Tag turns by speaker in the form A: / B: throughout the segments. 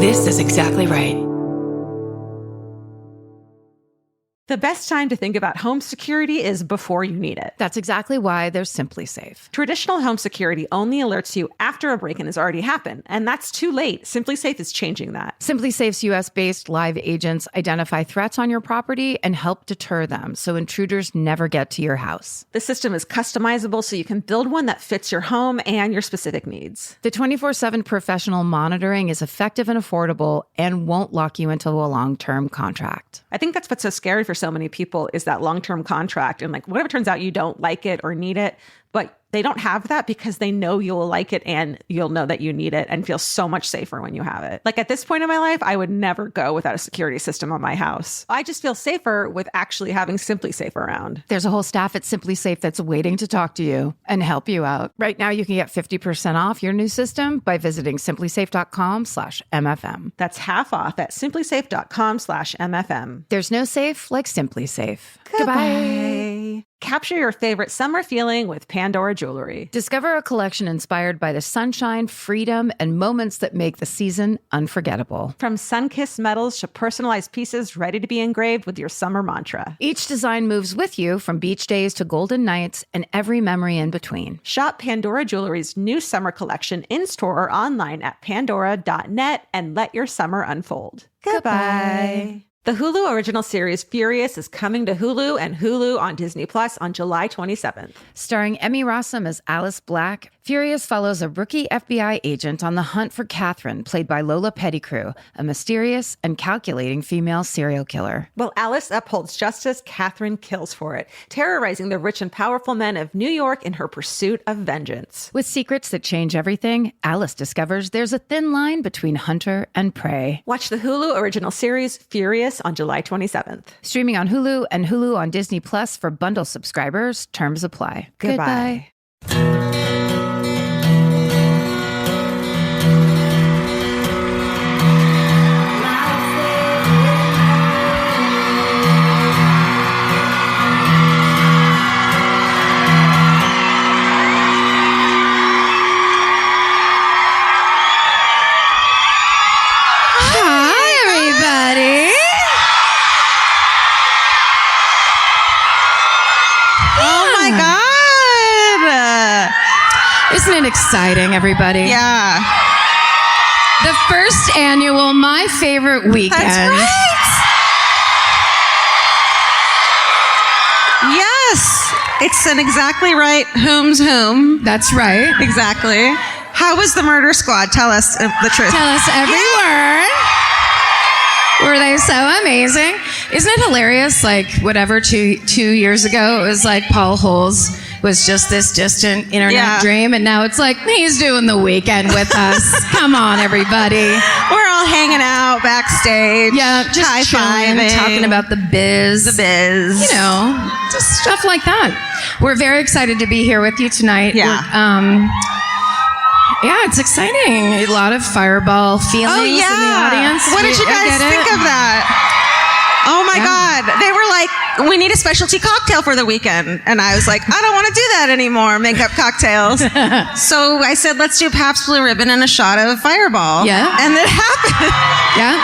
A: This is exactly right.
B: The best time to think about home security is before you need it.
C: That's exactly why there's Simply Safe.
B: Traditional home security only alerts you after a break-in has already happened, and that's too late. Simply Safe is changing that.
C: Simply Safe's US-based live agents identify threats on your property and help deter them so intruders never get to your house.
B: The system is customizable so you can build one that fits your home and your specific needs.
C: The 24/7 professional monitoring is effective and affordable and won't lock you into a long-term contract.
B: I think that's what's so scary for so many people is that long-term contract. And like, what if it turns out you don't like it or need it, but they don't have that because they know you'll like it and you'll know that you need it and feel so much safer when you have it. Like at this point in my life, I would never go without a security system on my house. I just feel safer with actually having Simply Safe around.
C: There's a whole staff at Simply Safe that's waiting to talk to you and help you out. Right now, you can get 50% off your new system by visiting simplysafe.com/MFM.
B: That's half off at simplysafe.com/MFM.
C: There's no safe like Simply Safe.
B: Goodbye. Capture your favorite summer feeling with Pandora Jewelry.
C: Discover a collection inspired by the sunshine, freedom, and moments that make the season unforgettable.
B: From sun-kissed metals to personalized pieces ready to be engraved with your summer mantra.
C: Each design moves with you from beach days to golden nights and every memory in between.
B: Shop Pandora Jewelry's new summer collection in-store or online at pandora.net and let your summer unfold. Goodbye. The Hulu original series Furious is coming to Hulu and Hulu on Disney Plus on July 27th.
C: Starring Emmy Rossum as Alice Black, Furious follows a rookie FBI agent on the hunt for Catherine, played by Lola Pettigrew, a mysterious and calculating female serial killer.
B: While Alice upholds justice, Catherine kills for it, terrorizing the rich and powerful men of New York in her pursuit of vengeance.
C: With secrets that change everything, Alice discovers there's a thin line between hunter and prey.
B: Watch the Hulu original series Furious on July 27th.
C: Streaming on Hulu and Hulu on Disney Plus for bundle subscribers. Terms apply.
B: Goodbye.
C: Isn't it exciting, everybody?
D: Yeah.
C: The first annual My Favorite Weekend.
D: That's right. Yes. It's an exactly right whom's whom.
C: That's right.
D: Exactly. How was the murder squad? Tell us the truth.
C: Tell us every word. Were they so amazing? Isn't it hilarious? Like, whatever, two years ago, it was like Paul Holes was just this distant internet dream, and now it's like, he's doing the weekend with us. Come on, everybody.
D: We're all hanging out backstage.
C: Yeah, just high-fiving, talking about the biz.
D: The biz.
C: You know, just stuff like that. We're very excited to be here with you tonight.
D: Yeah.
C: Yeah, it's exciting. A lot of fireball feelings in the audience.
D: What did you guys think of that? Oh my God. They were like, we need a specialty cocktail for the weekend. And I was like, I don't want to do that anymore, make up cocktails. So I said, let's do Pabst Blue Ribbon and a shot of Fireball.
C: Yeah.
D: And it happened.
C: Yeah.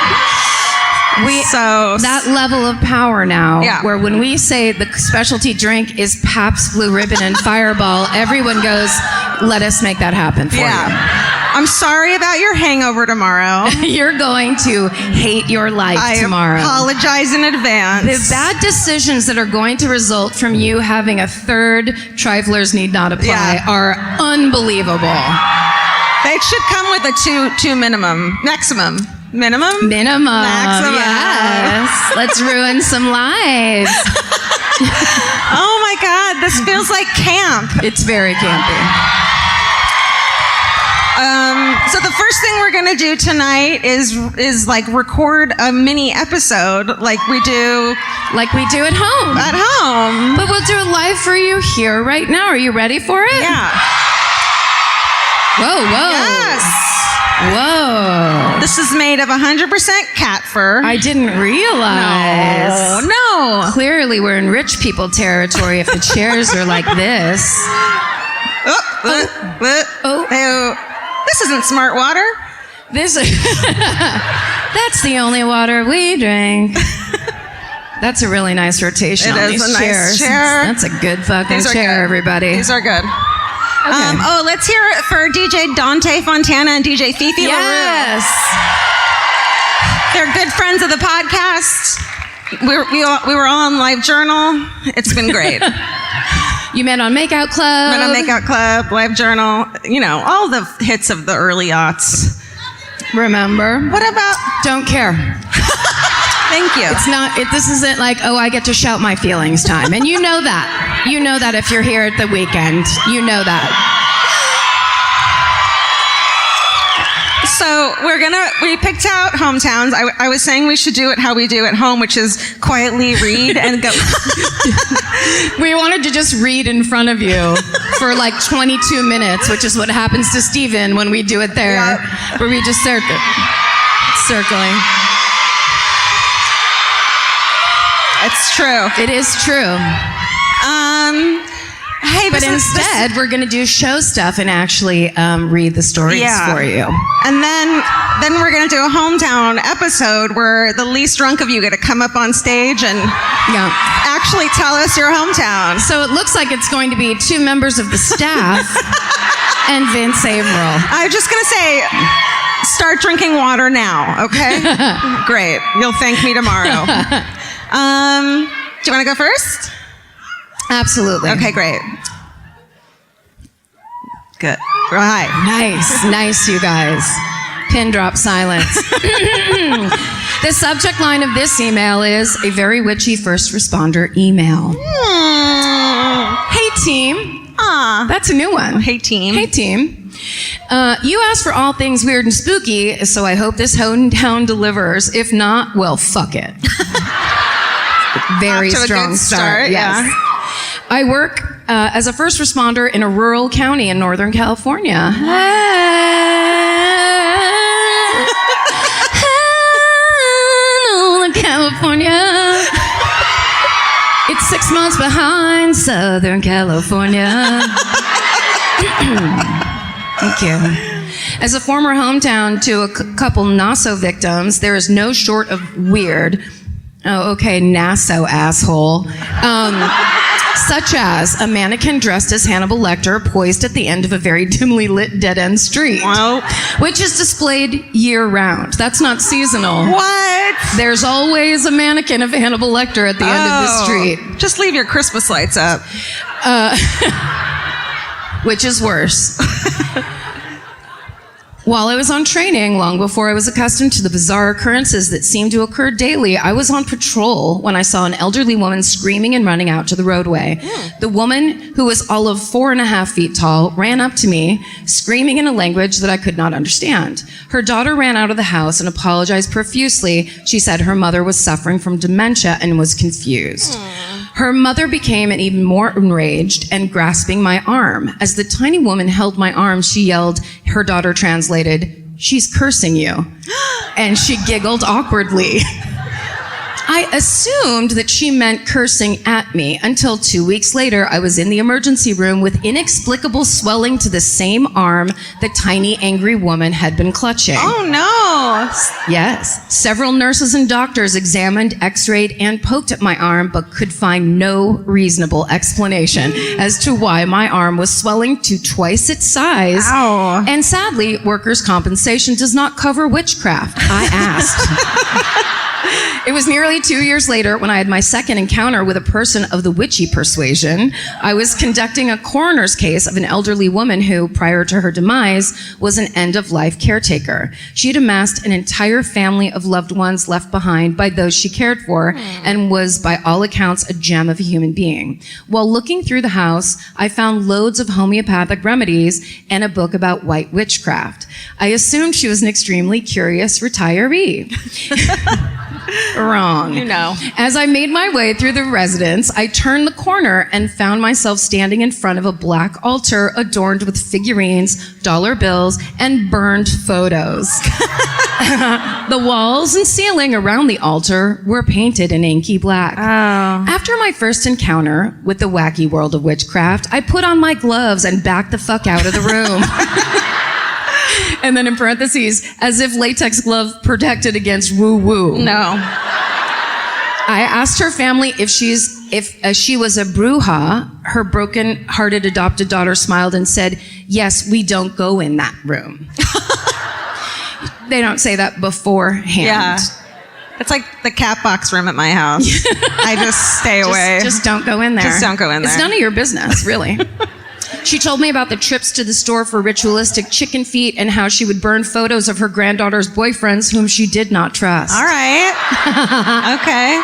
C: That level of power now, where when we say the specialty drink is Pabst Blue Ribbon and Fireball, everyone goes, let us make that happen for you.
D: I'm sorry about your hangover tomorrow.
C: You're going to hate your life tomorrow.
D: I apologize in advance.
C: The bad decisions that are going to result from you having a third Triflers Need Not Apply are unbelievable.
D: They should come with a two minimum. Maximum. Minimum?
C: Maximum. Yes. Let's ruin some lives.
D: Oh my God, this feels like camp.
C: It's very campy.
D: So the first thing we're gonna do tonight is like record a mini episode like we do
C: at home.
D: At home.
C: But we'll do it live for you here right now. Are you ready for it?
D: Yeah.
C: Whoa.
D: Yes.
C: Whoa.
D: This is made of 100% cat fur.
C: I didn't realize.
D: No.
C: Clearly we're in rich people territory if the chairs are like this.
D: Oh. This isn't smart water.
C: This that's the only water we drink. That's a really nice rotation.
D: It
C: on
D: is
C: these
D: a nice
C: chairs.
D: chair.
C: That's a good fucking
D: These are
C: chair,
D: good.
C: everybody.
D: These are good.
C: Okay.
D: Let's hear it for DJ Dante Fontana and DJ Fifi LaRue.
C: Yes.
D: They're good friends of the podcast. We were all on Live Journal. It's been great.
C: You met on Makeout Club.
D: Met on Makeout Club, Live Journal. You know, all the hits of the early aughts.
C: Remember?
D: What about?
C: Don't care.
D: Thank you.
C: It's not. This isn't like, oh, I get to shout my feelings time, and you know that. You know that if you're here at the weekend, you know that.
D: So we picked out hometowns. I was saying we should do it how we do at home, which is quietly read and go.
C: We wanted to just read in front of you for like 22 minutes, which is what happens to Steven when we do it there, where we just circling.
D: It's true.
C: It is true.
D: Hey,
C: But instead, we're going to do show stuff and actually read the stories for you.
D: And then we're going to do a hometown episode where the least drunk of you get to come up on stage and actually tell us your hometown.
C: So it looks like it's going to be 2 members of the staff and Vince Averill.
D: I'm just going to say, start drinking water now, okay? Great. You'll thank me tomorrow. Do you want to go first?
C: Absolutely.
D: Okay, great. Good. Right.
C: Nice, you guys. Pin drop silence. The subject line of this email is a very witchy first responder email. Hey, team. That's a new one.
D: Hey, team.
C: Hey, team. You asked for all things weird and spooky, so I hope this hometown delivers. If not, well, fuck it. Very strong start. Yes.
D: Yeah.
C: I work as a first responder in a rural county in Northern California. Northern California. It's 6 months behind Southern California. Thank you. As a former hometown to a couple Nassau victims, there is no short of weird. Oh, okay, Nassau asshole. Such as a mannequin dressed as Hannibal Lecter poised at the end of a very dimly lit dead-end street, which is displayed year-round. That's not seasonal.
D: What?
C: There's always a mannequin of Hannibal Lecter at the end of the street.
D: Just leave your Christmas lights up.
C: Which is worse. While I was on training, long before I was accustomed to the bizarre occurrences that seemed to occur daily, I was on patrol when I saw an elderly woman screaming and running out to the roadway. The woman, who was all of 4.5 feet tall, ran up to me, screaming in a language that I could not understand. Her daughter ran out of the house and apologized profusely. She said her mother was suffering from dementia and was confused. Her mother became even more enraged and grasping my arm. As the tiny woman held my arm, she yelled, her daughter translated, "She's cursing you." And she giggled awkwardly. I assumed that she meant cursing at me until 2 weeks later, I was in the emergency room with inexplicable swelling to the same arm the tiny angry woman had been clutching.
D: Oh no.
C: Yes. Several nurses and doctors examined, x-rayed, and poked at my arm, but could find no reasonable explanation as to why my arm was swelling to twice its size.
D: Ow.
C: And sadly, workers' compensation does not cover witchcraft. I asked. It was nearly 2 years later when I had my second encounter with a person of the witchy persuasion. I was conducting a coroner's case of an elderly woman who, prior to her demise, was an end-of-life caretaker. She had amassed an entire family of loved ones left behind by those she cared for and was, by all accounts, a gem of a human being. While looking through the house, I found loads of homeopathic remedies and a book about white witchcraft. I assumed she was an extremely curious retiree. Wrong.
D: You know.
C: As I made my way through the residence, I turned the corner and found myself standing in front of a black altar adorned with figurines, dollar bills, and burned photos. The walls and ceiling around the altar were painted in inky black. After my first encounter with the wacky world of witchcraft, I put on my gloves and backed the fuck out of the room. And then in parentheses, as if latex glove protected against woo-woo.
D: No.
C: I asked her family if she was a bruja. Her broken-hearted adopted daughter smiled and said, "Yes, we don't go in that room." They don't say that beforehand.
D: Yeah. It's like the cat box room at my house. I just stay away.
C: Just don't go in there.
D: Just don't go in there.
C: It's none of your business, really. She told me about the trips to the store for ritualistic chicken feet and how she would burn photos of her granddaughter's boyfriends whom she did not trust.
D: All right. Okay.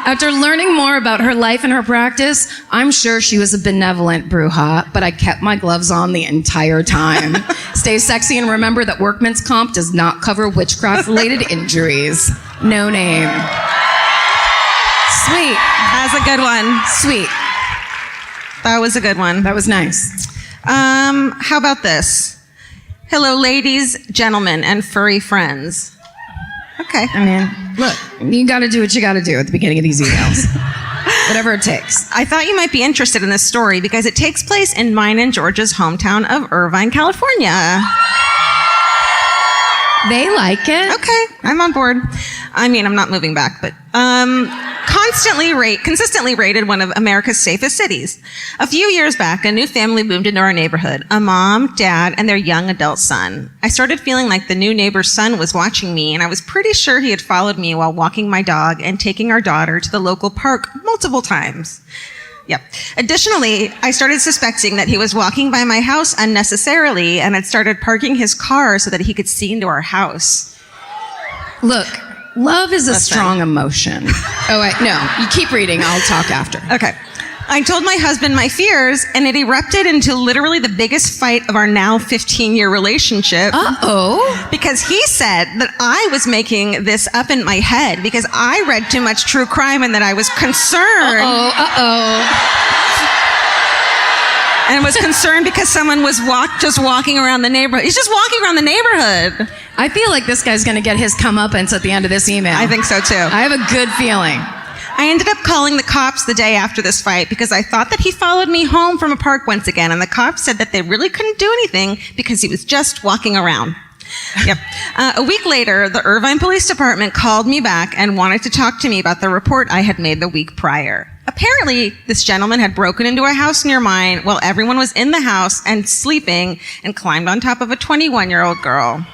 C: After learning more about her life and her practice, I'm sure she was a benevolent bruja, but I kept my gloves on the entire time. Stay sexy and remember that workman's comp does not cover witchcraft-related injuries. No name. Sweet.
D: That's a good one.
C: Sweet.
D: That was a good one.
C: That was nice.
D: How about this? Hello, ladies, gentlemen, and furry friends. Okay.
C: I mean, look, you got to do what you got to do at the beginning of these emails. Whatever it takes.
D: I thought you might be interested in this story because it takes place in mine and George's hometown of Irvine, California.
C: They like it.
D: Okay, I'm on board. I mean, I'm not moving back, but consistently rated one of America's safest cities. A few years back, a new family moved into our neighborhood, a mom, dad, and their young adult son. I started feeling like the new neighbor's son was watching me, and I was pretty sure he had followed me while walking my dog and taking our daughter to the local park multiple times. Yep. Additionally, I started suspecting that he was walking by my house unnecessarily and had started parking his car so that he could see into our house.
C: Look, love is a strong emotion. Oh, wait, no. You keep reading. I'll talk after.
D: Okay. I told my husband my fears, and it erupted into literally the biggest fight of our now 15-year relationship.
C: Uh-oh.
D: Because he said that I was making this up in my head because I read too much true crime and that I was concerned. And was concerned because someone was just walking around the neighborhood. He's just walking around the neighborhood.
C: I feel like this guy's going to get his comeuppance at the end of this email.
D: I think so, too.
C: I have a good feeling.
D: I ended up calling the cops the day after this fight because I thought that he followed me home from a park once again, and the cops said that they really couldn't do anything because he was just walking around. Yep. A week later, the Irvine Police Department called me back and wanted to talk to me about the report I had made the week prior. Apparently, this gentleman had broken into a house near mine while everyone was in the house and sleeping and climbed on top of a 21-year-old girl.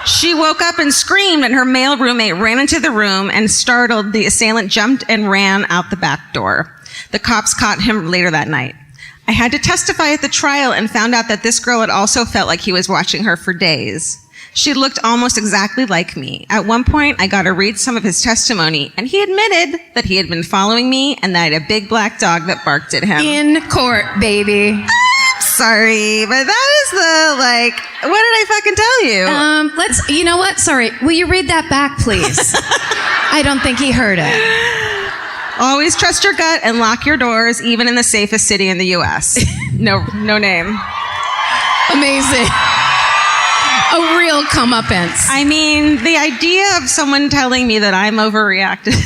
D: She woke up and screamed, and her male roommate ran into the room, and startled, the assailant jumped and ran out the back door. The cops caught him later that night. I had to testify at the trial and found out that this girl had also felt like he was watching her for days. She looked almost exactly like me. At one point, I got to read some of his testimony, and he admitted that he had been following me and that I had a big black dog that barked at him.
C: In court, baby.
D: Sorry, but that is what did I fucking tell you?
C: You know what? Sorry. Will you read that back, please? I don't think he heard it.
D: Always trust your gut and lock your doors, even in the safest city in the U.S. No name.
C: Amazing. A real comeuppance.
D: I mean, the idea of someone telling me that I'm overreacting.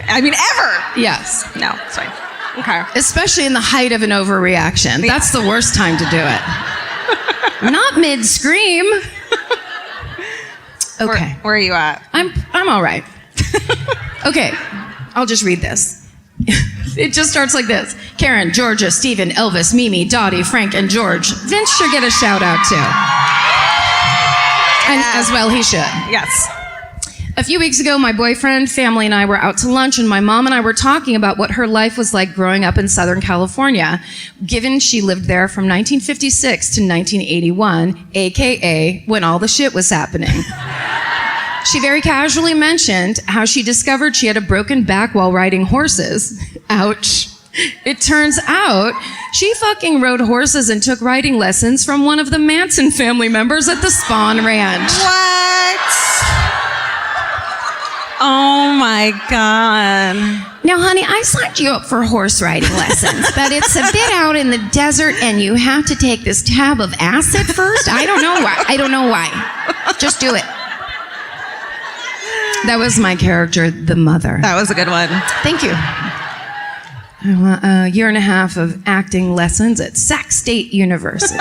D: I mean, ever.
C: Yes.
D: No, it's fine. Okay.
C: Especially in the height of an overreaction.
D: Yeah.
C: That's the worst time to do it. Not mid-scream. Okay.
D: Where are you at?
C: I'm all right. Okay. I'll just read this. It just starts like this. Karen, Georgia, Stephen, Elvis, Mimi, Dottie, Frank, and George. Vince should get a shout out too. And as well he should.
D: Yes.
C: A few weeks ago, my boyfriend, family, and I were out to lunch, and my mom and I were talking about what her life was like growing up in Southern California, given she lived there from 1956 to 1981, aka when all the shit was happening. She very casually mentioned how she discovered she had a broken back while riding horses. Ouch. It turns out she fucking rode horses and took riding lessons from one of the Manson family members at the Spawn Ranch.
D: What? Oh my God.
C: Now, honey, I signed you up for horse riding lessons, but it's a bit out in the desert and you have to take this tab of acid first. I don't know why. Just do it. That was my character, the mother.
D: That was a good one.
C: Thank you. I want a year and a half of acting lessons at Sac State University.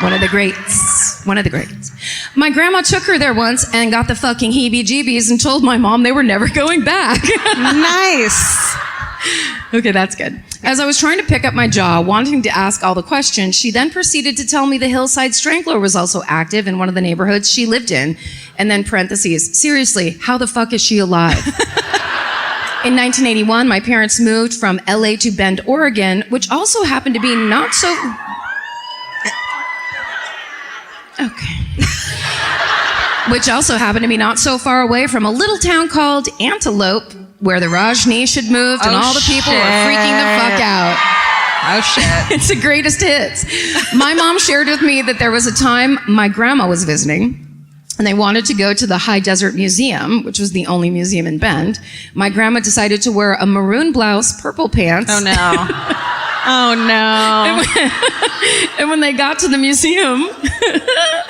C: One of the greats. One of the greats. My grandma took her there once and got the fucking heebie-jeebies and told my mom they were never going back.
D: Nice.
C: Okay, that's good. As I was trying to pick up my jaw, wanting to ask all the questions, she then proceeded to tell me the Hillside Strangler was also active in one of the neighborhoods she lived in. And then parentheses, seriously, how the fuck is she alive? In 1981, my parents moved from LA to Bend, Oregon, which also happened to be not so... Okay. Which also happened to be not so far away from a little town called Antelope, where the Rajneesh had moved and all the people were freaking the fuck out.
D: Oh, shit.
C: It's the greatest hits. My mom shared with me that there was a time my grandma was visiting and they wanted to go to the High Desert Museum, which was the only museum in Bend. My grandma decided to wear a maroon blouse, purple pants.
D: Oh, no. Oh, no.
C: And when they got to the museum,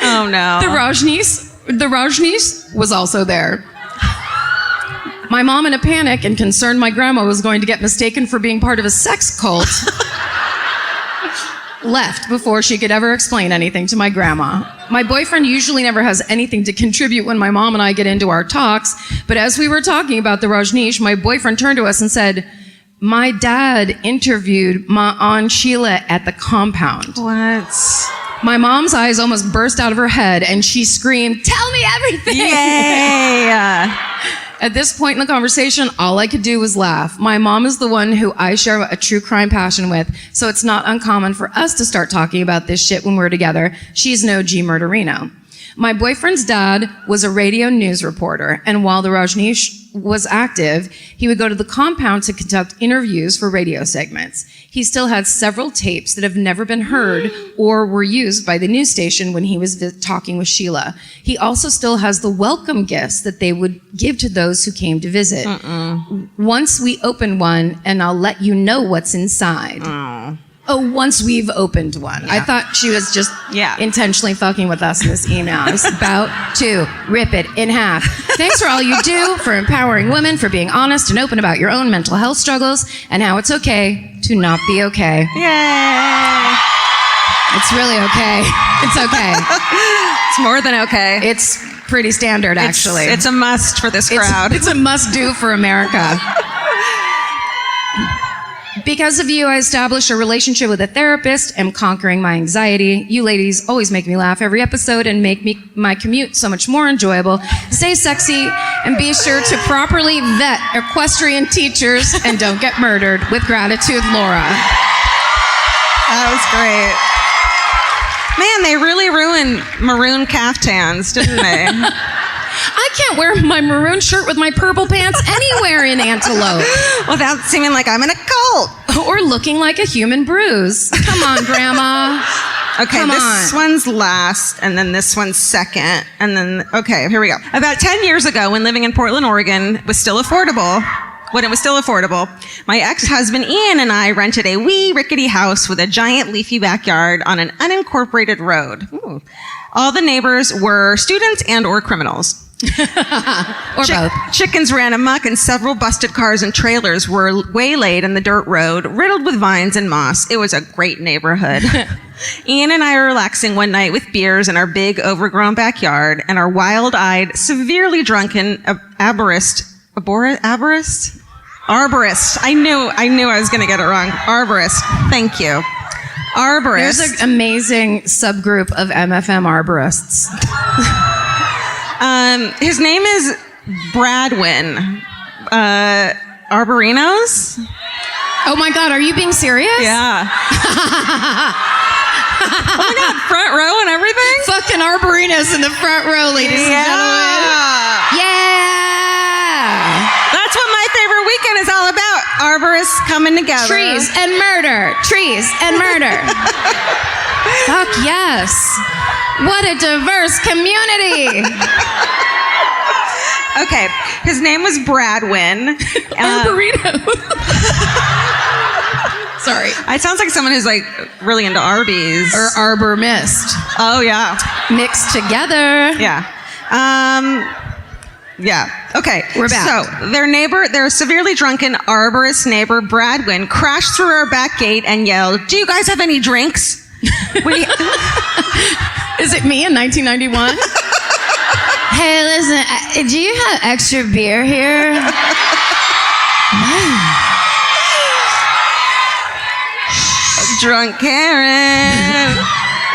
D: oh, no.
C: the Rajneesh was also there. My mom, in a panic and concerned my grandma was going to get mistaken for being part of a sex cult, left before she could ever explain anything to my grandma. My boyfriend usually never has anything to contribute when my mom and I get into our talks, but as we were talking about the Rajneesh, my boyfriend turned to us and said, my dad interviewed my Aunt Sheila at the compound.
D: What?
C: My mom's eyes almost burst out of her head and she screamed, tell me everything!
D: Yay!
C: At this point in the conversation, all I could do was laugh. My mom is the one who I share a true crime passion with, so it's not uncommon for us to start talking about this shit when we're together. She's no G Murderino. My boyfriend's dad was a radio news reporter, and while the Rajneesh was active, he would go to the compound to conduct interviews for radio segments. He still had several tapes that have never been heard or were used by the news station when he was talking with Sheila. He also still has the welcome gifts that they would give to those who came to visit. Once we open one, and I'll let you know what's inside. Oh, once we've opened one. Yeah. I thought she was just intentionally fucking with us in this email. I was about to rip it in half. Thanks for all you do, for empowering women, for being honest and open about your own mental health struggles, and how it's okay to not be okay.
D: Yay!
C: It's really okay. It's okay.
D: It's more than okay.
C: It's pretty standard, actually.
D: It's a must for this crowd.
C: It's a must-do for America. Because of you, I established a relationship with a therapist. I'm conquering my anxiety. You ladies always make me laugh every episode and make my commute so much more enjoyable. Stay sexy and be sure to properly vet equestrian teachers and don't get murdered. With gratitude, Laura.
D: That was great. Man, they really ruined maroon caftans, didn't they?
C: I can't wear my maroon shirt with my purple pants anywhere in Antelope.
D: Without seeming like I'm in a cult.
C: Or looking like a human bruise. Come on, Grandma.
D: Okay, this one's last, and then this one's second, and then, okay, here we go. About 10 years ago, when living in Portland, Oregon was still affordable, my ex-husband Ian and I rented a wee rickety house with a giant leafy backyard on an unincorporated road. Ooh. All the neighbors were students and or criminals.
C: Or both.
D: Chickens ran amok and several busted cars and trailers were waylaid in the dirt road, riddled with vines and moss. It was a great neighborhood. Ian and I were relaxing one night with beers in our big overgrown backyard, and our wild-eyed, severely drunken arborist. I knew I was going to get it wrong. Arborist. Thank you. Arborist.
C: There's an amazing subgroup of MFM arborists.
D: His name is Bradwin. Arborinos?
C: Oh my God, are you being serious?
D: Yeah. Oh my God, front row and everything?
C: Fucking arborinos in the front row, ladies and gentlemen. Yeah!
D: That's what my favorite weekend is all about. Arborists coming together.
C: Trees and murder. Trees and murder. Fuck yes. What a diverse community.
D: Okay, his name was Bradwin.
C: Arborino. Sorry.
D: It sounds like someone who's like really into Arby's.
C: Or Arbor Mist.
D: Oh, yeah.
C: Mixed together.
D: Yeah. Yeah. Okay.
C: We're back.
D: So their severely drunken arborist neighbor, Bradwin, crashed through our back gate and yelled, "Do you guys have any drinks?"
C: Is it me in 1991? Hey, listen, do you have extra beer here?
D: Drunk Karen.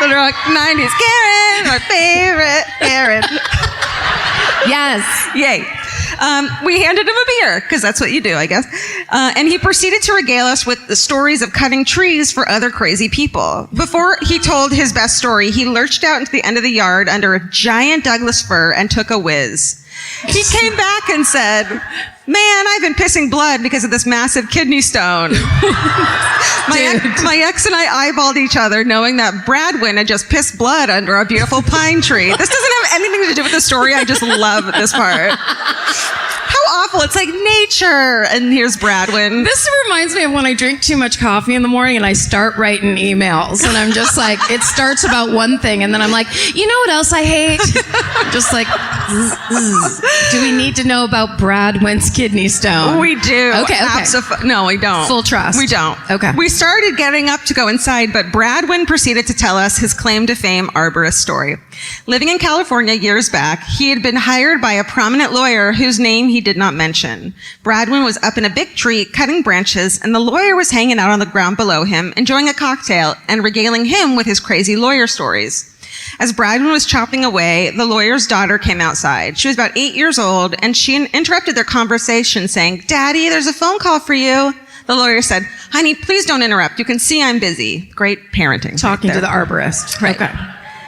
D: The drunk 90s Karen. My favorite Karen.
C: Yes.
D: Yay. We handed him a beer, because that's what you do, I guess. And he proceeded to regale us with the stories of cutting trees for other crazy people. Before he told his best story, he lurched out into the end of the yard under a giant Douglas fir and took a whiz. He came back and said, "Man, I've been pissing blood because of this massive kidney stone." My ex and I eyeballed each other, knowing that Bradwin had just pissed blood under a beautiful pine tree. This doesn't have anything to do with the story. I just love this part. How awful. It's like nature. And here's Bradwin.
C: This reminds me of when I drink too much coffee in the morning and I start writing emails. And I'm just like, it starts about one thing. And then I'm like, you know what else I hate? Just like, do we need to know about Bradwin's kidney stone?
D: We do.
C: Okay.
D: No, we don't.
C: Full trust.
D: We don't.
C: Okay.
D: We started getting up to go inside, but Bradwin proceeded to tell us his claim to fame arborist story. Living in California years back, he had been hired by a prominent lawyer whose name he did not mention. Bradwin was up in a big tree cutting branches, and the lawyer was hanging out on the ground below him, enjoying a cocktail and regaling him with his crazy lawyer stories. As Bradwin was chopping away, the lawyer's daughter came outside. She was about 8 years old, and she interrupted their conversation saying, "Daddy, there's a phone call for you." The lawyer said, "Honey, please don't interrupt. You can see I'm busy." Great parenting.
C: Talking to the arborist.
D: Right.
C: Okay.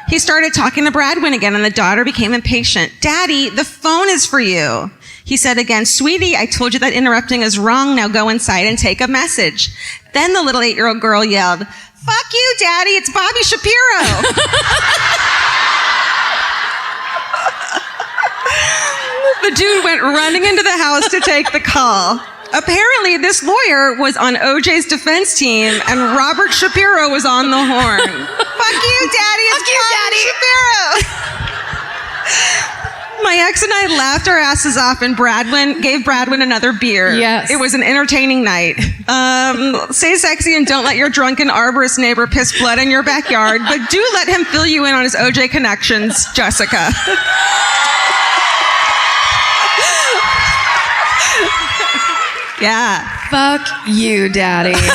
D: He started talking to Bradwin again, and the daughter became impatient. "Daddy, the phone is for you." He said again, "Sweetie, I told you that interrupting is wrong. Now go inside and take a message." Then the little 8-year-old girl yelled, "Fuck you, Daddy, it's Bobby Shapiro." The dude went running into the house to take the call. Apparently, this lawyer was on OJ's defense team, and Robert Shapiro was on the horn. "Fuck you, Daddy, it's Bobby Shapiro." My ex and I laughed our asses off, and gave Bradwin another beer.
C: Yes.
D: It was an entertaining night. Stay sexy and don't let your drunken arborist neighbor piss blood in your backyard, but do let him fill you in on his OJ connections, Jessica. Yeah.
C: Fuck you, Daddy.
D: It's Bobby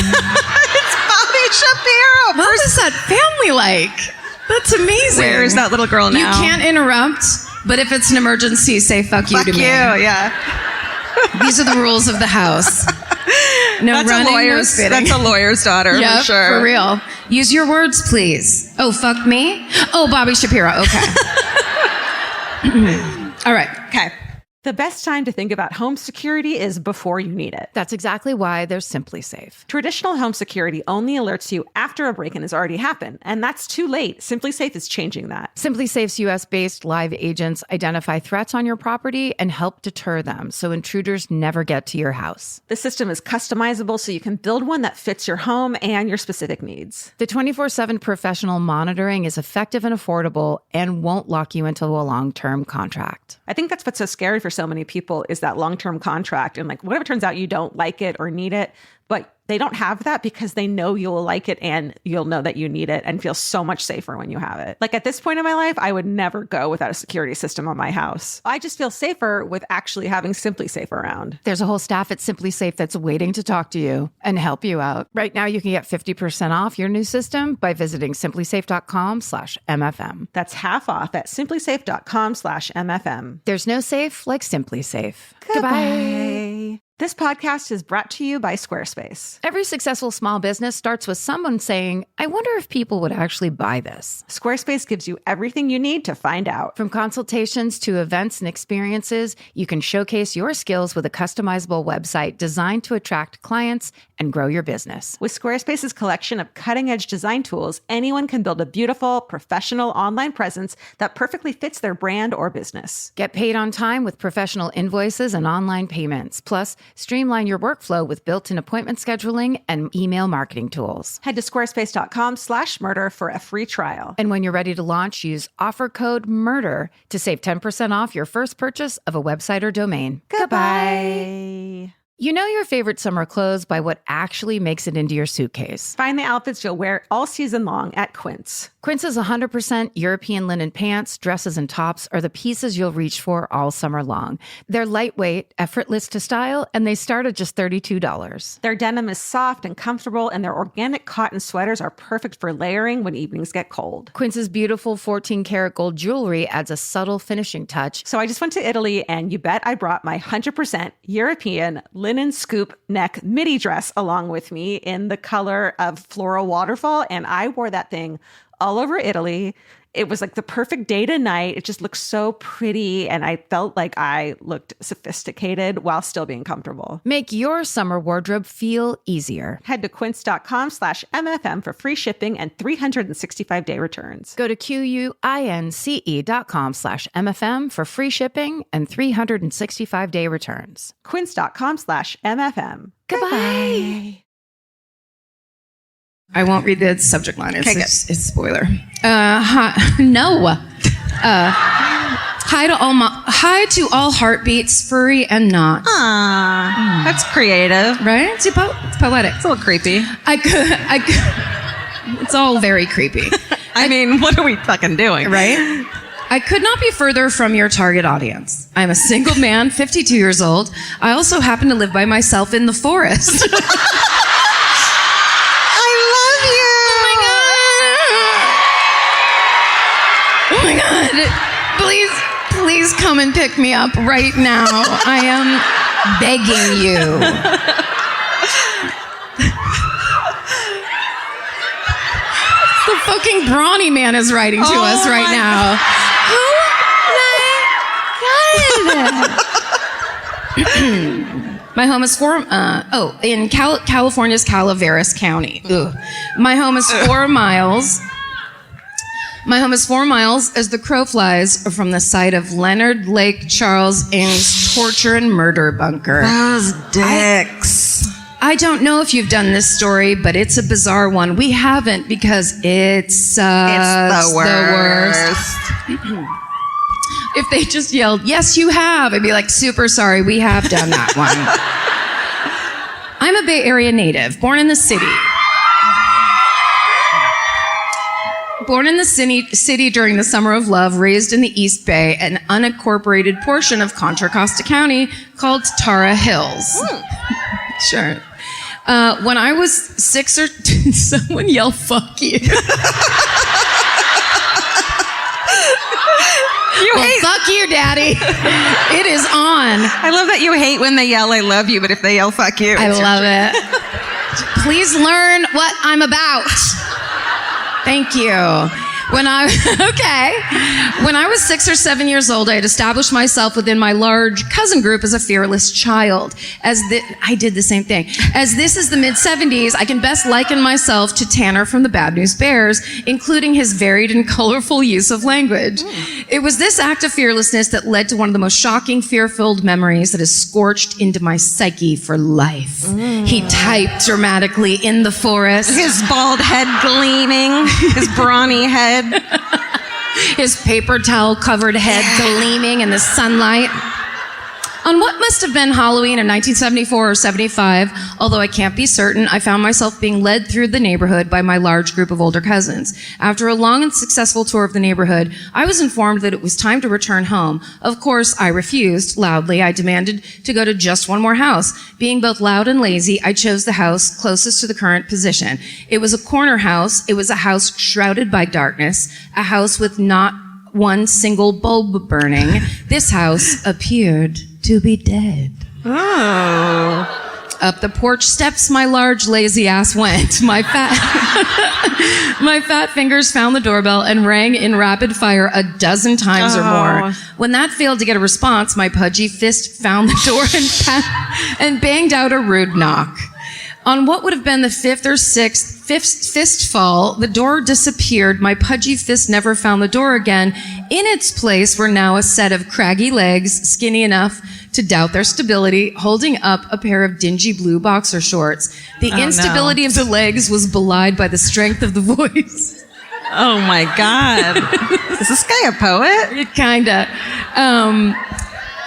D: Shapiro.
C: What is that family like? That's amazing.
D: Where is that little girl now?
C: You can't interrupt, but if it's an emergency, say fuck you to me.
D: Yeah.
C: These are the rules of the house. No
D: That's
C: running, no
D: that's
C: spitting.
D: a lawyer's daughter,
C: Yep,
D: for sure.
C: for real. Use your words, please. Oh, fuck me? Oh, Bobby Shapiro. Okay. All right.
D: Okay.
B: The best time to think about home security is before you need it.
A: That's exactly why there's Simply Safe.
B: Traditional home security only alerts you after a break-in has already happened, and that's too late. Simply Safe is changing that.
A: Simply Safe's US-based live agents identify threats on your property and help deter them so intruders never get to your house.
B: The system is customizable so you can build one that fits your home and your specific needs.
A: The 24/7 professional monitoring is effective and affordable and won't lock you into a long-term contract.
B: I think that's what's so scary for so many people is that long-term contract. And like, what if it turns out you don't like it or need it, but they don't have that because they know you'll like it and you'll know that you need it and feel so much safer when you have it. Like at this point in my life, I would never go without a security system on my house. I just feel safer with actually having Simply Safe around.
A: There's a whole staff at Simply Safe that's waiting to talk to you and help you out. Right now, you can get 50% off your new system by visiting simplysafe.com/MFM.
B: That's half off at simplysafe.com/MFM.
A: There's no safe like Simply Safe.
B: Goodbye. This podcast is brought to you by Squarespace.
A: Every successful small business starts with someone saying, I wonder if people would actually buy this.
B: Squarespace gives you everything you need to find out.
A: From consultations to events and experiences, you can showcase your skills with a customizable website designed to attract clients and grow your business.
B: With Squarespace's collection of cutting-edge design tools, anyone can build a beautiful, professional online presence that perfectly fits their brand or business.
A: Get paid on time with professional invoices and online payments. Plus, streamline your workflow with built-in appointment scheduling and email marketing tools.
B: Head to squarespace.com/murder for a free trial.
A: And when you're ready to launch, use offer code MURDER to save 10% off your first purchase of a website or domain.
B: Goodbye.
A: You know your favorite summer clothes by what actually makes it into your suitcase.
B: Find the outfits you'll wear all season long at Quince.
A: Quince's 100% European linen pants, dresses, and tops are the pieces you'll reach for all summer long. They're lightweight, effortless to style, and they start at just $32.
B: Their denim is soft and comfortable, and their organic cotton sweaters are perfect for layering when evenings get cold.
A: Quince's beautiful 14-karat gold jewelry adds a subtle finishing touch.
B: So I just went to Italy, and you bet I brought my 100% European linen scoop neck midi dress along with me in the color of floral waterfall, and I wore that thing all over Italy. It was like the perfect day to night. It just looked so pretty, and I felt like I looked sophisticated while still being comfortable.
A: Make your summer wardrobe feel easier.
B: Head to quince.com/MFM for free shipping and 365-day returns.
A: Go to QUINCE.com/MFM for free shipping and 365-day returns.
B: Quince.com/MFM.
A: Goodbye.
C: I won't read the subject line. It's a spoiler. Hi to all heartbeats, furry and not.
D: That's creative.
C: Right? It's poetic.
D: It's a little creepy.
C: It's all very creepy.
D: I mean, what are we fucking doing?
C: Right? I could not be further from your target audience. I'm a single man, 52 years old. I also happen to live by myself in the forest. Oh my God, please come and pick me up right now. I am begging you. The fucking brawny man is writing to us right now. Oh my God. My home is in California's Calaveras County. Ugh. My home is 4 miles. My home is 4 miles as the crow flies from the site of Leonard Lake Charles Ng's torture and murder bunker.
D: Those dicks.
C: I don't know if you've done this story, but it's a bizarre one. We haven't because it's the worst. If they just yelled, "Yes, you have," I'd be like, super sorry, we have done that one. I'm a Bay Area native, born in the city. Born in the city during the Summer of Love, raised in the East Bay, an unincorporated portion of Contra Costa County called Tara Hills. Sure. When I was 6 or... Someone yell, "Fuck you." Fuck you, Daddy. It is on.
D: I love that you hate when they yell, "I love you," but if they yell, "Fuck you,"
C: I love it. Please learn what I'm about. Thank you. When I was 6 or 7 years old, I had established myself within my large cousin group as a fearless child. I did the same thing. As this is the mid-'70s, I can best liken myself to Tanner from the Bad News Bears, including his varied and colorful use of language. It was this act of fearlessness that led to one of the most shocking, fear-filled memories that has scorched into my psyche for life. He typed dramatically in the forest.
D: His bald head gleaming, his brawny head.
C: His paper towel covered head gleaming in the sunlight. On what must have been Halloween of 1974 or 75, although I can't be certain, I found myself being led through the neighborhood by my large group of older cousins. After a long and successful tour of the neighborhood, I was informed that it was time to return home. Of course, I refused. Loudly, I demanded to go to just one more house. Being both loud and lazy, I chose the house closest to the current position. It was a corner house. It was a house shrouded by darkness, a house with not one single bulb burning. This house appeared to be dead.
D: Oh.
C: Up the porch steps my large lazy ass went. My fat fingers found the doorbell and rang in rapid fire a dozen times or more. When that failed to get a response, my pudgy fist found the door and banged out a rude knock. On what would have been the fifth or sixth fist fall, the door disappeared. My pudgy fist never found the door again. In its place were now a set of craggy legs, skinny enough to doubt their stability, holding up a pair of dingy blue boxer shorts. The instability of the legs was belied by the strength of the voice.
D: Oh my God. Is this guy a poet?
C: Kinda.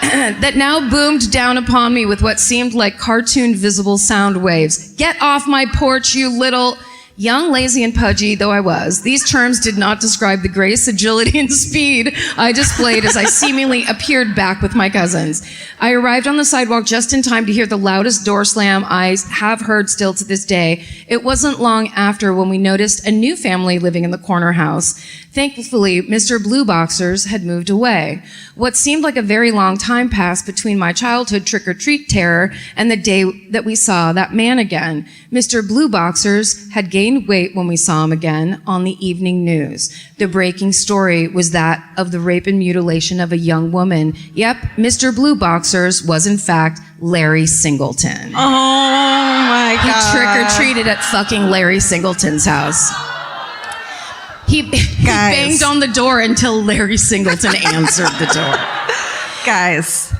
C: that now boomed down upon me with what seemed like cartoon visible sound waves. Get off my porch, you little... Young, lazy, and pudgy though I was, these terms did not describe the grace, agility, and speed I displayed as I seemingly appeared back with my cousins. I arrived on the sidewalk just in time to hear the loudest door slam I have heard still to this day. It wasn't long after when we noticed a new family living in the corner house. Thankfully, Mr. Blue Boxers had moved away. What seemed like a very long time passed between my childhood trick-or-treat terror and the day that we saw that man again. Mr. Blue Boxers had gained weight when we saw him again on the evening news. The breaking story was that of the rape and mutilation of a young woman. Yep, Mr. Blue Boxers was in fact Larry Singleton.
D: Oh my God.
C: He trick-or-treated at fucking Larry Singleton's house. He banged on the door until Larry Singleton answered the door.
D: Guys.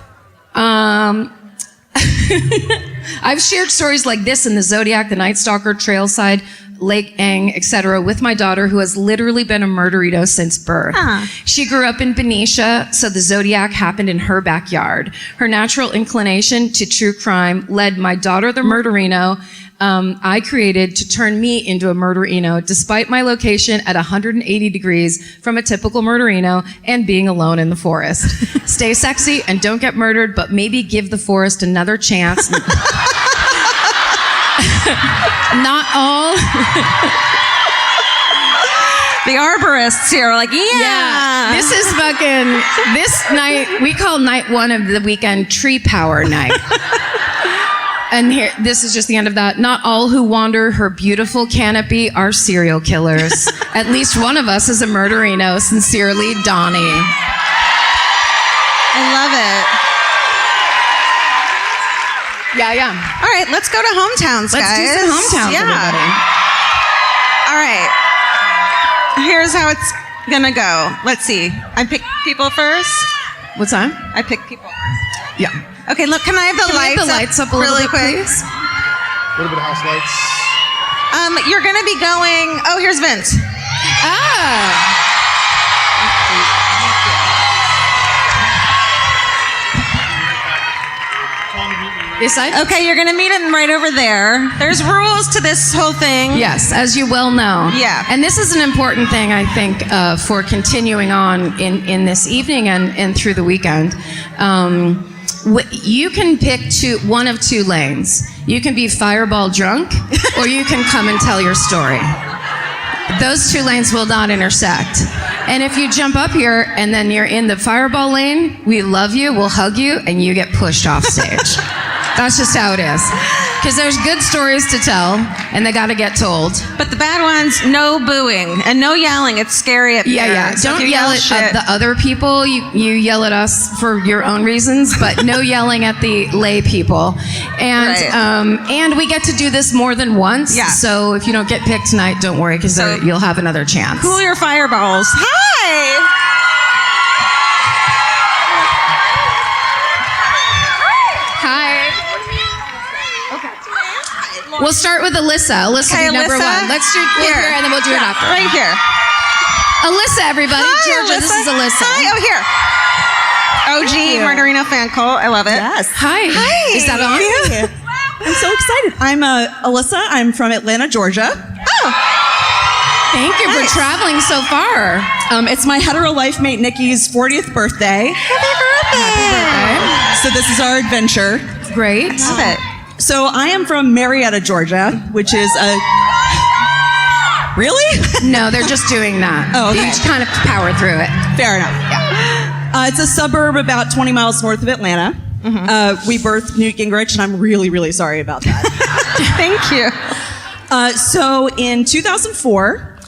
C: I've shared stories like this in the Zodiac, the Night Stalker, Trailside, Lake Ang, etc. with my daughter, who has literally been a murderito since birth. She grew up in Benicia, so the Zodiac happened in her backyard. Her natural inclination to true crime led my daughter, the murderino, I created to turn me into a murderino, despite my location at 180 degrees from a typical murderino and being alone in the forest. Stay sexy and don't get murdered, but maybe give the forest another chance. Not all.
D: The arborists here are like, yeah.
C: This is this night, we call night one of the weekend Tree Power Night. And here, this is just the end of that. Not all who wander her beautiful canopy are serial killers. At least one of us is a murderino. Sincerely, Donnie.
D: I love it.
C: Yeah.
D: All right, let's go to hometowns, guys.
C: Let's do some hometowns, everybody.
D: All right. Here's how it's gonna go. Let's see. I pick people first.
C: What's that?
D: I pick people first.
C: Yeah.
D: Okay, look, can I have the lights
C: up a little bit,
D: quick?
C: please?
E: A little bit of house lights.
D: You're gonna be going, oh, here's Vince.
C: This side?
D: Okay, you're gonna meet him right over there. There's rules to this whole thing.
C: Yes, as you well know.
D: Yeah.
C: And this is an important thing, I think, for continuing on in this evening and through the weekend. You can pick one of two lanes. You can be fireball drunk, or you can come and tell your story. Those two lanes will not intersect. And if you jump up here and then you're in the fireball lane, we love you, we'll hug you, and you get pushed off stage. That's just how it is. Because there's good stories to tell, and they got to get told.
D: But the bad ones, no booing and no yelling. It's scary up here.
C: Yeah.
D: So
C: Don't
D: if you
C: yell at the other people. You yell at us for your own reasons, but no yelling at the lay people. And
D: Right.
C: And we get to do this more than once.
D: Yeah.
C: So if you don't get picked tonight, don't worry, because you'll have another chance.
D: Cool your fireballs. Hi!
C: We'll start with Alyssa. Alyssa will be number one. Let's do here, and then we'll do it after.
D: Right here.
C: Alyssa, everybody.
D: Hi,
C: Georgia,
D: Alyssa.
C: this is Alyssa.
D: Hi, oh, here. OG Murderino fan cult. I love it.
F: Yes.
C: Hi. Is that on?
F: Yeah. I'm so excited. I'm Alyssa. I'm from Atlanta, Georgia.
D: Oh.
C: Thank you for traveling so far.
F: It's my hetero life mate Nikki's 40th birthday.
D: Happy birthday.
F: So this is our adventure.
C: Great.
D: Love it.
F: So I am from Marietta, Georgia, which is a... Really?
C: No, they're just doing that.
F: Oh, okay.
C: You just kind of power through it.
F: Fair enough. Yeah. It's a suburb about 20 miles north of Atlanta. We birthed Newt Gingrich, and I'm really, really sorry about that.
D: Thank you.
F: So in 2004,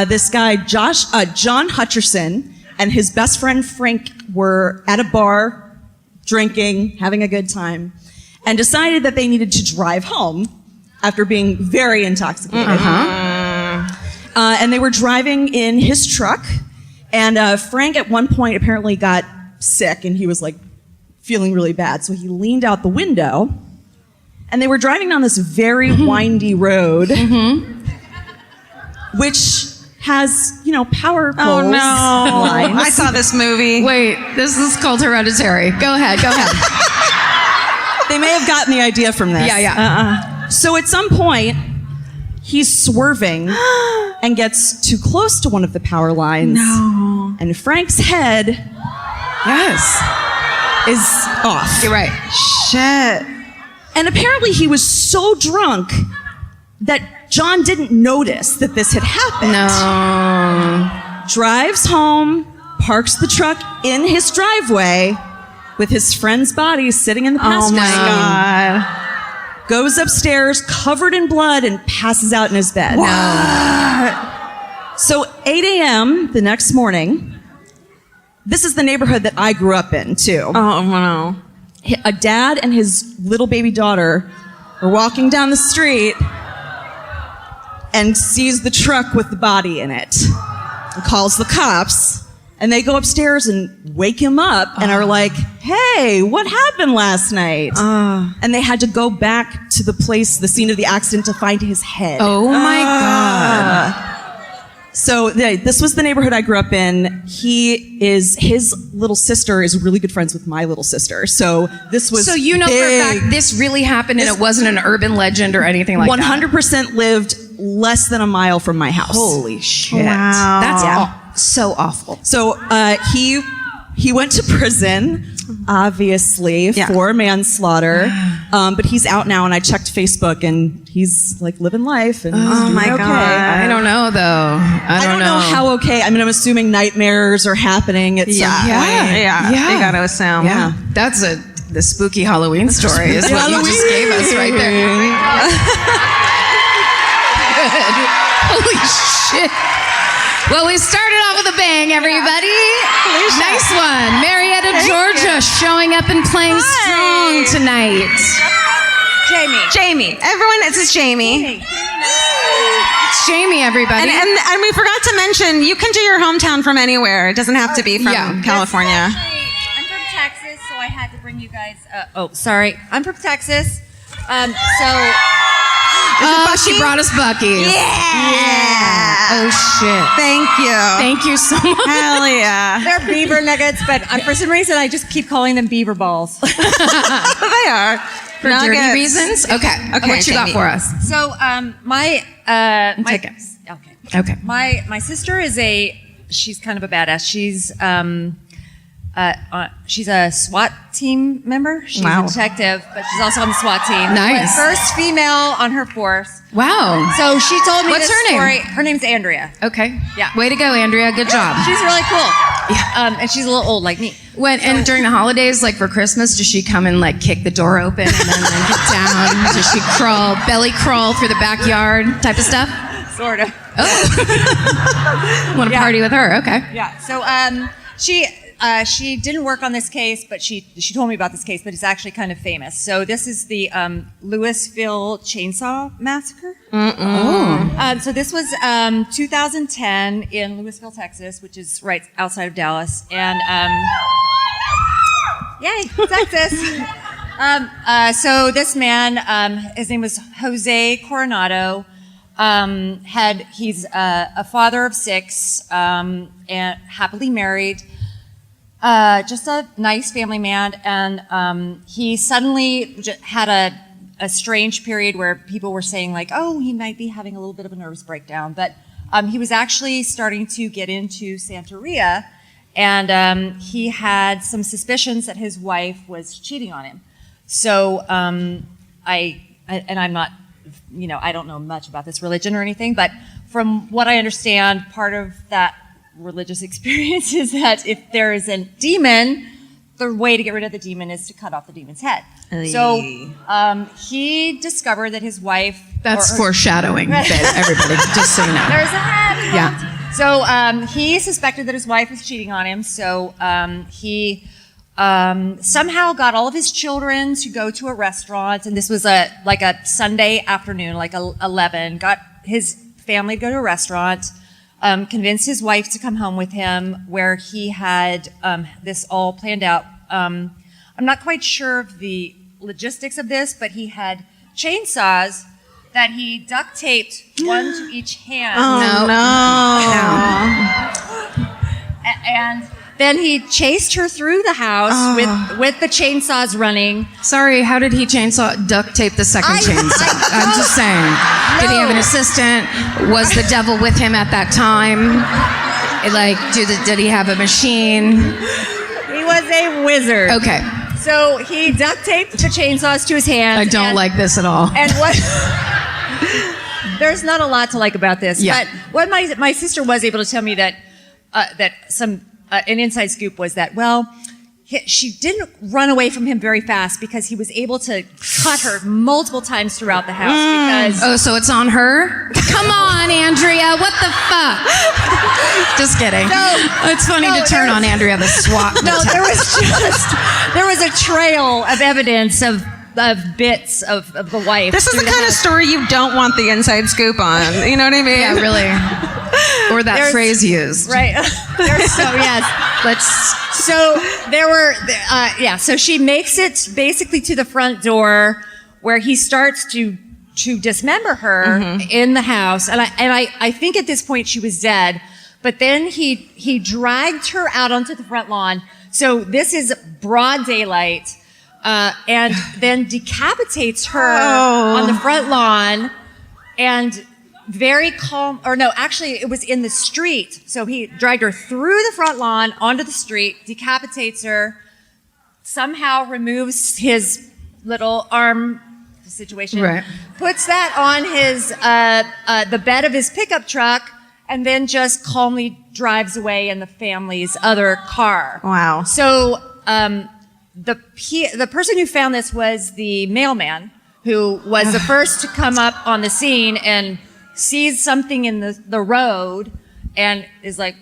F: this guy, John Hutcherson, and his best friend Frank were at a bar, drinking, having a good time, and decided that they needed to drive home after being very intoxicated. And they were driving in his truck, and Frank at one point apparently got sick, and he was like feeling really bad, so he leaned out the window, and they were driving down this very windy road, which has, power poles.
B: Oh no!
F: lines.
B: I saw this movie.
C: Wait, this is called Hereditary. Go ahead.
F: They may have gotten the idea from this.
C: Yeah.
F: So at some point, he's swerving and gets too close to one of the power lines.
B: No.
F: And Frank's head is off.
C: You're right.
B: Shit.
F: And apparently he was so drunk that John didn't notice that this had happened.
C: No.
F: Drives home, parks the truck in his driveway with his friend's body sitting in the passenger seat.
B: God.
F: Goes upstairs covered in blood and passes out in his bed. So 8 a.m. the next morning, this is the neighborhood that I grew up in too.
B: Oh no.
F: A dad and his little baby daughter are walking down the street and sees the truck with the body in it and calls the cops. And they go upstairs and wake him up and are like, hey, what happened last night? And they had to go back to the scene of the accident to find his head.
C: Oh my God.
F: So this was the neighborhood I grew up in. His little sister is really good friends with my little sister. So this was
C: So you know for a fact this really happened and it wasn't an urban legend or anything like
F: 100% lived less than a mile from my house.
C: Holy shit.
B: Wow.
C: That's so awful.
F: So he went to prison, obviously, for manslaughter. But he's out now, and I checked Facebook, and he's like living life. And he's doing
B: my
F: okay.
B: God.
C: I don't know though. I don't
F: know how okay. I mean, I'm assuming nightmares are happening at some point.
B: Yeah. You gotta assume.
C: Yeah. That's the spooky Halloween story is what you just gave us right there. Good. Holy shit. Well, we started off with a bang, everybody. Nice one. Marietta, Georgia, showing up and playing strong tonight.
B: Jamie. Everyone, this is Jamie.
C: It's Jamie, everybody.
B: And we forgot to mention, you can do your hometown from anywhere. It doesn't have to be from California.
G: I'm from Texas, so I had to bring you guys. Sorry. I'm from Texas.
C: She brought us Buc-ee's.
B: Yeah.
C: Oh, shit.
B: Thank you.
C: Thank you so much.
B: Hell yeah.
G: They're beaver nuggets, but for some reason I just keep calling them beaver balls.
B: They are.
C: For dirty reasons? Okay. What you got
B: Jamie.
C: for us?
G: So,
C: Tickets.
G: Okay. My sister is she's kind of a badass. She's a SWAT team member. She's a detective, but she's also on the SWAT team.
C: Nice.
G: First female on her force.
C: Wow.
G: So she told me
C: What's
G: this
C: her name?
G: story. Her name's Andrea.
C: Okay.
G: Yeah.
C: Way to go, Andrea. Good job.
G: She's really cool. Yeah. And she's a little old like me.
C: And during the holidays, like for Christmas, does she come and like kick the door open and then get down? Does she belly crawl through the backyard type of stuff?
G: Sort of.
C: Want to party with her? Okay.
G: Yeah. So she didn't work on this case, but she told me about this case, but it's actually kind of famous. So this is the Louisville Chainsaw Massacre. So this was 2010 in Louisville, Texas, which is right outside of Dallas. And yay, Texas. So this man, his name was Jose Coronado. He's a father of 6 and happily married. Just a nice family man, and he suddenly had a strange period where people were saying like, oh, he might be having a little bit of a nervous breakdown, but he was actually starting to get into Santeria, and he had some suspicions that his wife was cheating on him. So I'm not, I don't know much about this religion or anything, but from what I understand, part of that religious experience is that if there is a demon, the way to get rid of the demon is to cut off the demon's head. So he discovered that his wife...
C: That's foreshadowing, everybody, just so you know.
G: There's a head.
C: Yeah.
G: So he suspected that his wife was cheating on him, so he somehow got all of his children to go to a restaurant, and this was a Sunday afternoon, like 11, got his family to go to a restaurant, convinced his wife to come home with him, where he had this all planned out. I'm not quite sure of the logistics of this, but he had chainsaws that he duct taped one to each hand.
D: Oh, no.
G: And then he chased her through the house with the chainsaws running.
C: Sorry, how did he duct tape the second chainsaw? I'm just saying. Did he have an assistant? Was the devil with him at that time? Like, did he have a machine?
G: He was a wizard.
C: Okay.
G: So he duct taped the chainsaws to his hands.
C: I don't like this at all.
G: And what? There's not a lot to like about this.
C: Yeah.
G: But what my sister was able to tell me that an inside scoop was that, well, she didn't run away from him very fast because he was able to cut her multiple times throughout the house. Because
C: Oh, so it's on her? Come on, Andrea. What the fuck? Just kidding. It's funny to turn on Andrea the SWAT.
G: no, there was a trail of evidence of bits of the wife.
D: This is the kind of story you don't want the inside scoop on. You know what I mean?
C: Yeah, really. Or that phrase used.
G: Right. So there were, so she makes it basically to the front door where he starts to dismember her in the house. And I think at this point she was dead, but then he dragged her out onto the front lawn. So this is broad daylight. And then decapitates her on the front lawn and very calm, or no, actually it was in the street. So he dragged her through the front lawn onto the street, decapitates her, somehow removes his little arm situation,
C: right.
G: Puts that on his, the bed of his pickup truck, and then just calmly drives away in the family's other car.
D: Wow.
G: So, the person who found this was the mailman, who was the first to come up on the scene and sees something in the road and is like,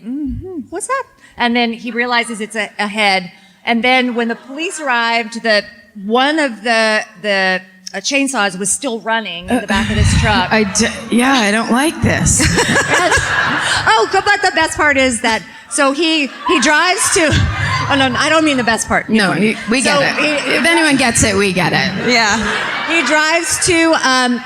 G: what's that? And then he realizes it's a head. And then when the police arrived, one of the chainsaws was still running in the back of this truck.
C: I don't like this.
G: But the best part is that, so he drives to, oh no, I don't mean the best part.
C: No, we get it. If anyone gets it, we get it.
D: Yeah.
G: He drives to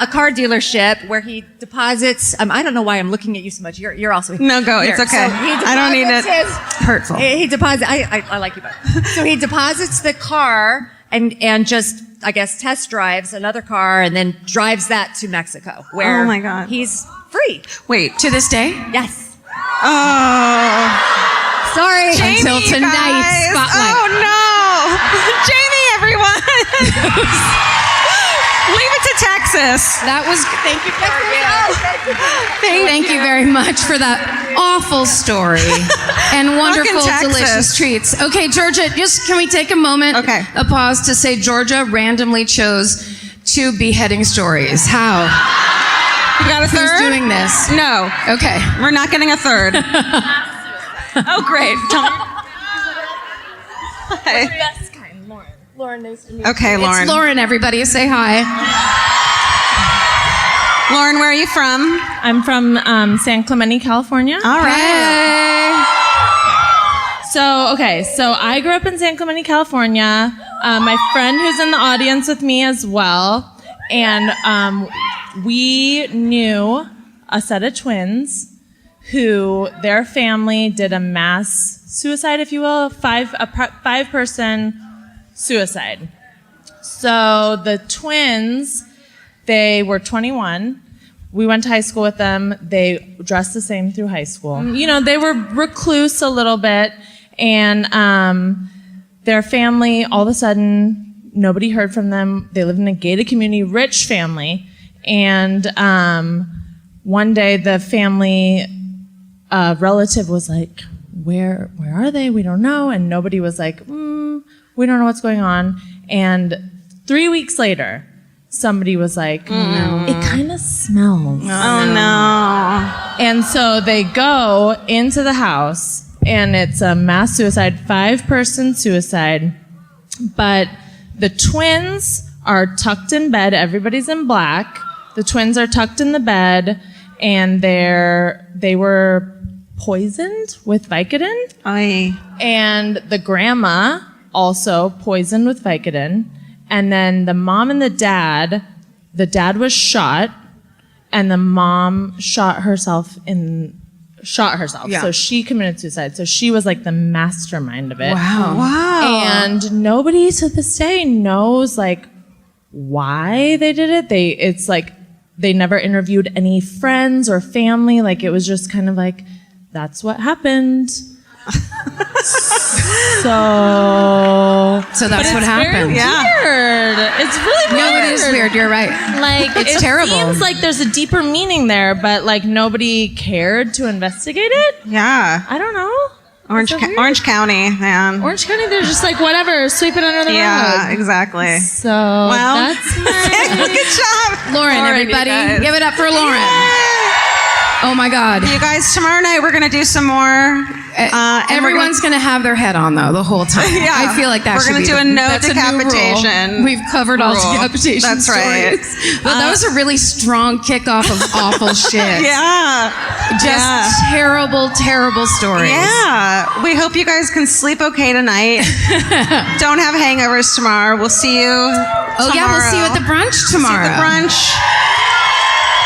G: a car dealership where he deposits, I don't know why I'm looking at you so much. You're also here.
D: No, go. It's okay.
G: So
D: I don't need it.
C: Hurtful.
G: He deposits, I like you both. So he deposits the car and just, I guess, test drives another car and then drives that to Mexico, where
D: Oh my God.
G: he's free.
D: Wait.
C: To this day?
G: Yes.
D: Oh.
G: Sorry.
D: Jamie,
C: Until tonight,
D: guys.
C: spotlight.
D: Oh no. Jamie, everyone. Leave it to Texas.
C: That was, thank you, Thank you very much for that awful story and wonderful,
D: Texas.
C: delicious treats. Okay, Georgia, can we take a moment, a pause to say Georgia randomly chose 2 beheading stories. How?
D: You got a third?
C: Who's doing this?
D: No.
C: Okay.
D: We're not getting a third. Oh, great. Tell me. Hi.
G: Lauren, nice to meet
D: Okay, Lauren.
C: It's Lauren, everybody. Say hi.
D: Lauren, where are you from?
H: I'm from San Clemente, California.
D: All right.
H: So I grew up in San Clemente, California. My friend who's in the audience with me as well. And we knew a set of twins who their family did a mass suicide, if you will, a 5-person suicide. So the twins, they were 21. We went to high school with them. They dressed the same through high school. You know, they were recluse a little bit, and their family, all of a sudden, nobody heard from them. They lived in a gated community, rich family, and one day the family relative was like, where are they? We don't know. And nobody was like, we don't know what's going on. And 3 weeks later, somebody was like, it kind of smells.
D: Oh no.
H: And so they go into the house, and it's a mass suicide, 5-person suicide. But the twins are tucked in bed. Everybody's in black. The twins are tucked in the bed, and they were poisoned with Vicodin.
D: Aye.
H: And the grandma also poisoned with Vicodin. And then the mom and the dad was shot and the mom shot herself.
F: Yeah.
H: So she committed suicide. So she was like the mastermind of it.
F: Wow.
H: And nobody to this day knows like why they did it. It's like they never interviewed any friends or family. Like it was just kind of like, that's what happened. So
A: that's what happened.
H: Weird. It's really weird.
A: No, it is weird. You're right.
H: Like
A: It's
H: it
A: terrible.
H: seems like there's a deeper meaning there, but like nobody cared to investigate it.
D: Yeah.
H: I don't know.
D: Orange County, man.
H: Orange County, they're just like whatever, sweep it under the
D: Yeah,
H: rug.
D: exactly.
H: So
D: Well,
H: that's my
D: good job.
A: Lauren,
D: you
A: everybody,
D: guys.
A: give it up for Lauren. Oh my God.
D: You guys, tomorrow night we're going to do some more.
A: Everyone's going to have their head on, though, the whole time.
D: Yeah.
A: I feel like that
D: We're
A: should
D: gonna
A: be
D: do a no
A: that's new rule.
D: decapitation
A: We've covered all
D: rule.
A: decapitation
D: That's right.
A: stories. Well, that was a really strong kickoff of awful shit.
D: Yeah.
A: Just terrible, terrible stories.
D: Yeah. We hope you guys can sleep okay tonight. Don't have hangovers tomorrow. We'll see you
A: Oh, yeah, we'll see you at the brunch tomorrow.
D: See you at the brunch.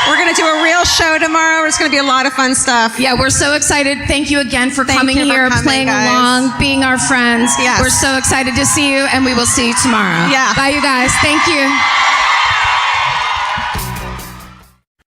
D: We're going to do a real show tomorrow. It's going to be a lot of fun stuff.
A: Yeah, we're so excited. Thank you again for
D: Thank
A: coming
D: you for
A: here,
D: coming,
A: playing
D: guys.
A: along, being our friends.
D: Yes.
A: We're so excited to see you, and we will see you tomorrow.
D: Yeah.
A: Bye, you guys. Thank you.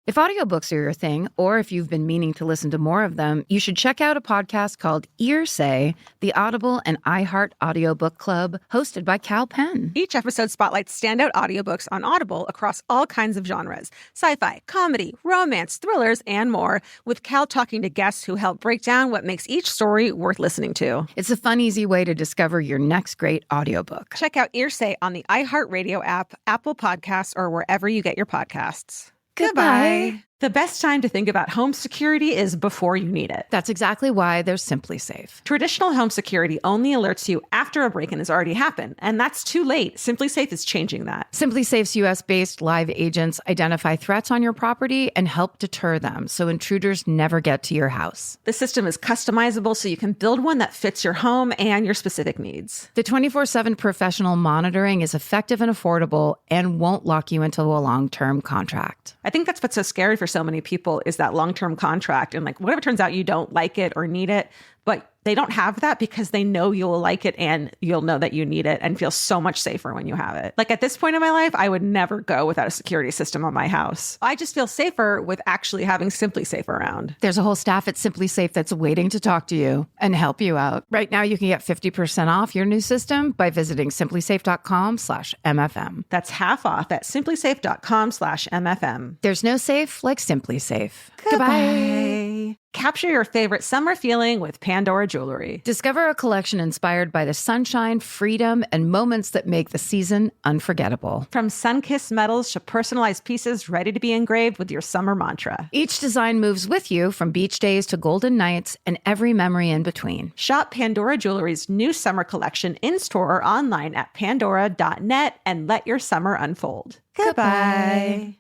A: If audiobooks are your thing, or if you've been meaning to listen to more of them, you should check out a podcast called Earsay, the Audible and iHeart Audiobook Club, hosted by Cal Penn.
B: Each episode spotlights standout audiobooks on Audible across all kinds of genres: sci-fi, comedy, romance, thrillers, and more, with Cal talking to guests who help break down what makes each story worth listening to.
A: It's a fun, easy way to discover your next great audiobook.
B: Check out Earsay on the iHeartRadio app, Apple Podcasts, or wherever you get your podcasts.
A: Goodbye.
B: The best time to think about home security is before you need it.
A: That's exactly why there's Simply Safe.
B: Traditional home security only alerts you after a break-in has already happened, and that's too late. Simply Safe is changing that.
A: Simply Safe's US-based live agents identify threats on your property and help deter them so intruders never get to your house.
B: The system is customizable so you can build one that fits your home and your specific needs.
A: The 24/7 professional monitoring is effective and affordable and won't lock you into a long-term contract.
B: I think that's what's so scary for so many people is that long-term contract. And like, what if it turns out you don't like it or need it, but they don't have that because they know you'll like it and you'll know that you need it and feel so much safer when you have it. Like at this point in my life, I would never go without a security system on my house. I just feel safer with actually having Simply Safe around.
A: There's a whole staff at Simply Safe that's waiting to talk to you and help you out. Right now, you can get 50% off your new system by visiting simplysafe.com/MFM.
B: That's half off at simplysafe.com/MFM.
A: There's no safe like Simply Safe.
B: Goodbye. Capture your favorite summer feeling with Pandora Jewelry.
A: Discover a collection inspired by the sunshine, freedom, and moments that make the season unforgettable.
B: From sun-kissed metals to personalized pieces ready to be engraved with your summer mantra.
A: Each design moves with you from beach days to golden nights and every memory in between.
B: Shop Pandora Jewelry's new summer collection in-store or online at pandora.net and let your summer unfold. Goodbye.